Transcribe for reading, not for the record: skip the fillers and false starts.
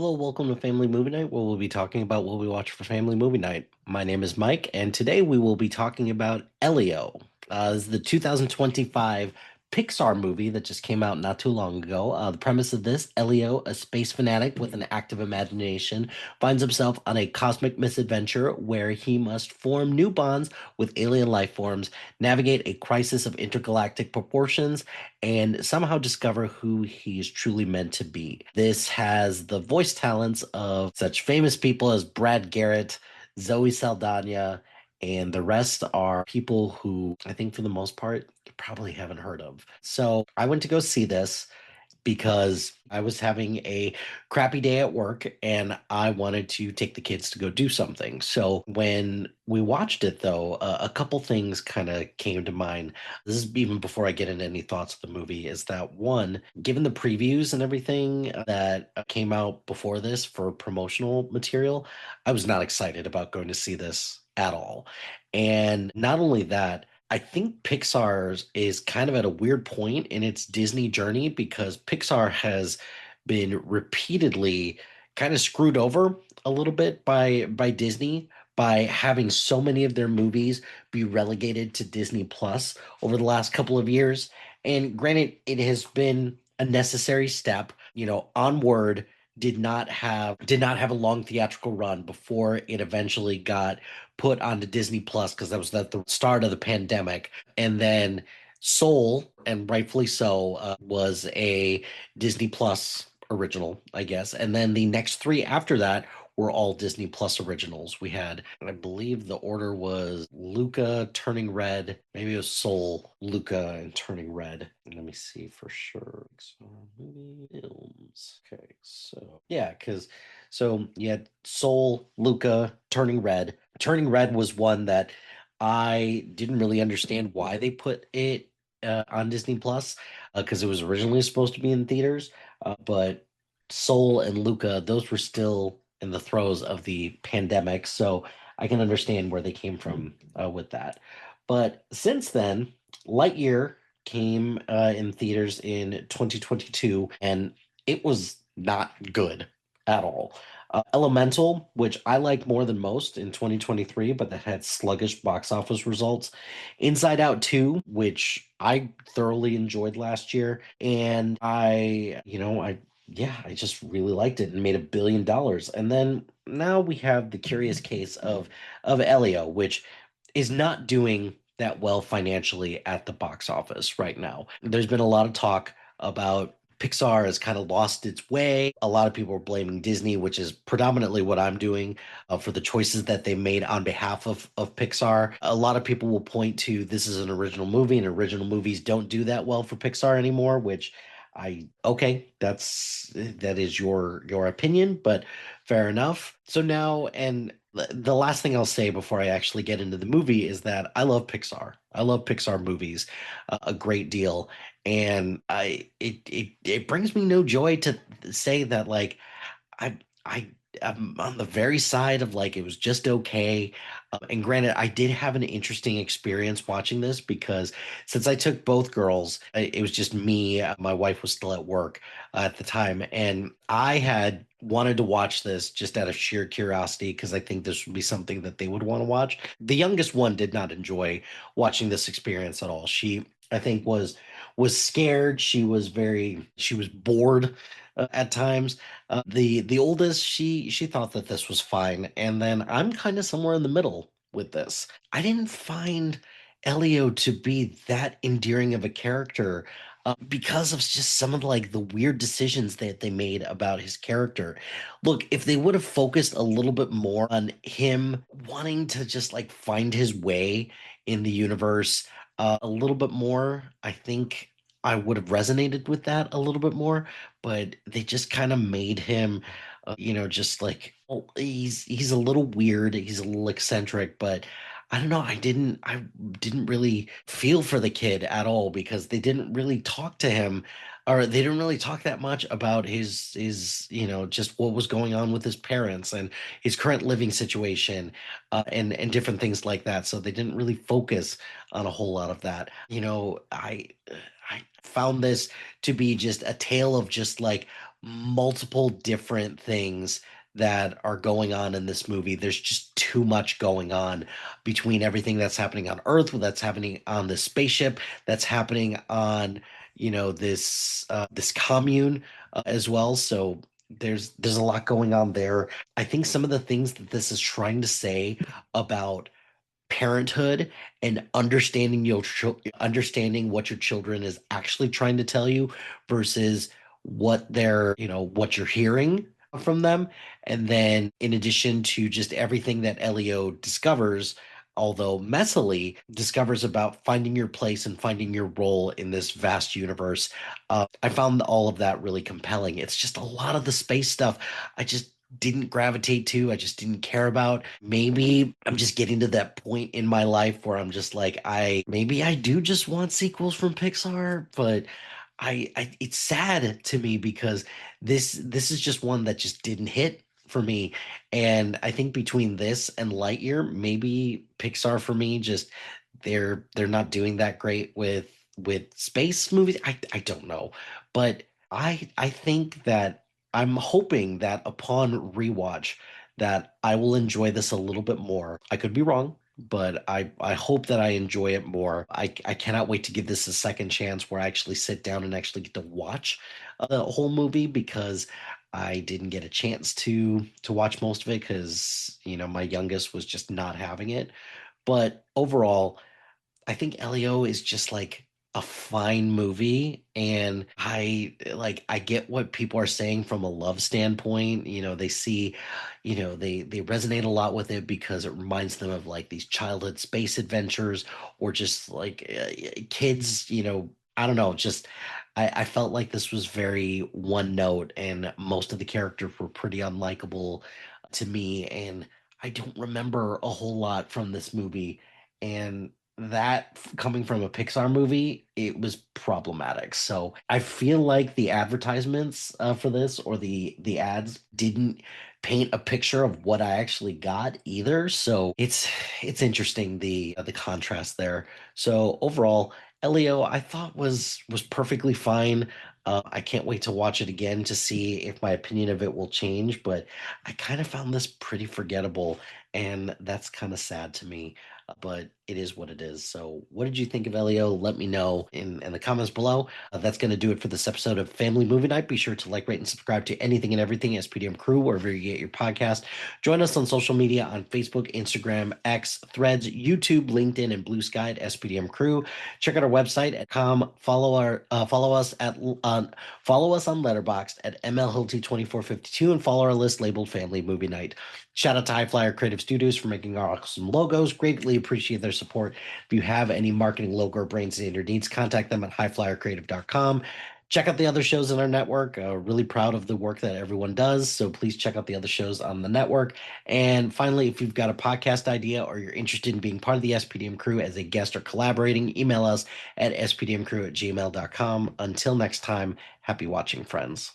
Hello, welcome to Family Movie Night, where we'll be talking about what we watch for Family Movie Night. My name is Mike, and today we will be talking about Elio. This is the 2025 Pixar movie that just came out not too long ago. The premise of this: Elio, a space fanatic with an active imagination, finds himself on a cosmic misadventure where he must form new bonds with alien life forms, navigate a crisis of intergalactic proportions, and somehow discover who he is truly meant to be. This has the voice talents of such famous people as Brad Garrett, Zoe Saldana, and the rest are people who I think for the most part you probably haven't heard of. So I went to go see this because I was having a crappy day at work and I wanted to take the kids to go do something. So when we watched it, though, a couple things kind of came to mind. This is even before I get into any thoughts of the movie. Is that one, given the previews and everything that came out before this for promotional material, I was not excited about going to see this at all. And not only that, I think Pixar's is kind of at a weird point in its Disney journey because Pixar has been repeatedly kind of screwed over a little bit by Disney by having so many of their movies be relegated to Disney Plus over the last couple of years. And granted, it has been a necessary step. Onward did not have a long theatrical run before it eventually got put onto Disney Plus because that was at the start of the pandemic. And then Soul, and rightfully so, was a Disney Plus original, I guess. And then the next three after that were all Disney Plus originals. We had, I believe the order was Luca, Turning Red, maybe it was Soul, Luca, and Turning Red. Let me see for sure. So, movie films. Okay, so yeah, because so you had Soul, Luca, Turning Red. Turning Red was one that I didn't really understand why they put it on Disney Plus because it was originally supposed to be in theaters, but Soul and Luca, those were still in the throes of the pandemic, so I can understand where they came from with that. But since then, Lightyear came in theaters in 2022, and it was not good at all. Elemental, which I like more than most in 2023, but that had sluggish box office results. Inside Out 2, which I thoroughly enjoyed last year. And I just really liked it and made $1 billion. And then now we have the curious case of Elio, which is not doing that well financially at the box office right now. There's been a lot of talk about Pixar has kind of lost its way. A lot of people are blaming Disney, which is predominantly what I'm doing for the choices that they made on behalf of Pixar. A lot of people will point to this is an original movie, and original movies don't do that well for Pixar anymore, which okay, that is your opinion, but fair enough. So now, and the last thing I'll say before I actually get into the movie is that I love Pixar. I love Pixar movies a great deal, and it brings me no joy to say that like I I am on the very side of like it was just okay. And granted, I did have an interesting experience watching this because since I took both girls, it was just me. My wife was still at work at the time, and I had wanted to watch this just out of sheer curiosity because I think this would be something that they would want to watch. The youngest one did not enjoy watching this experience at all. She, I think, was scared. She was bored at times. The oldest, she thought that this was fine, and then I'm kind of somewhere in the middle with this. I didn't find Elio to be that endearing of a character because of just some of like the weird decisions that they made about his character. Look, if they would have focused a little bit more on him wanting to just like find his way in the universe a little bit more, I think I would have resonated with that a little bit more, but they just kind of made him, just like oh, he's a little weird, he's a little eccentric, but I don't know, I didn't really feel for the kid at all because they didn't really talk to him or they didn't really talk that much about his just what was going on with his parents and his current living situation and different things like that. So they didn't really focus on a whole lot of that. I found this to be just a tale of just like multiple different things that are going on in this movie. There's just too much going on between everything that's happening on Earth, that's happening on this spaceship, that's happening on, this commune as well. So there's a lot going on there. I think some of the things that this is trying to say about parenthood and understanding what your children is actually trying to tell you versus what you're hearing from them. And then in addition to just everything that Elio discovers, although messily discovers about finding your place and finding your role in this vast universe, I found all of that really compelling. It's just a lot of the space stuff I just didn't gravitate to. I just didn't care about. Maybe I'm just getting to that point in my life where I'm just like, maybe I do just want sequels from Pixar, but I it's sad to me because this is just one that just didn't hit for me. And I think between this and Lightyear, maybe Pixar for me just they're not doing that great with space movies. I don't know. But I think that I'm hoping that upon rewatch that I will enjoy this a little bit more. I could be wrong, but I hope that I enjoy it more. I cannot wait to give this a second chance where I actually sit down and actually get to watch the whole movie because I didn't get a chance to watch most of it because my youngest was just not having it. But overall, I think Elio is just like a fine movie, and I get what people are saying from a love standpoint. They see, they resonate a lot with it because it reminds them of like these childhood space adventures or just like kids, I don't know, just I felt like this was very one note and most of the characters were pretty unlikable to me, and I don't remember a whole lot from this movie. And that coming from a Pixar movie, it was problematic. So I feel like the advertisements for this or the ads didn't paint a picture of what I actually got either. So it's interesting the contrast there. So overall, Elio I thought was perfectly fine. I can't wait to watch it again to see if my opinion of it will change, but I kind of found this pretty forgettable, and that's kind of sad to me, but it is what it is. So, what did you think of Elio? Let me know in the comments below. That's going to do it for this episode of Family Movie Night. Be sure to like, rate, and subscribe to anything and everything SPDM Crew, wherever you get your podcast. Join us on social media on Facebook, Instagram, X, Threads, YouTube, LinkedIn, and Blue Sky at SPDM Crew. Check out our website at com. Follow us on Letterboxd at MLHilty2452 and follow our list labeled Family Movie Night. Shout out to High Flyer Creative Studios for making our awesome logos. Greatly appreciate their support. If you have any marketing, logo, or brain standard needs, contact them at highflyercreative.com. Check out the other shows in our network. Really proud of the work that everyone does. So please check out the other shows on the network. And finally, if you've got a podcast idea or you're interested in being part of the SPDM crew as a guest or collaborating, email us at spdmcrew@gmail.com. Until next time, happy watching, friends.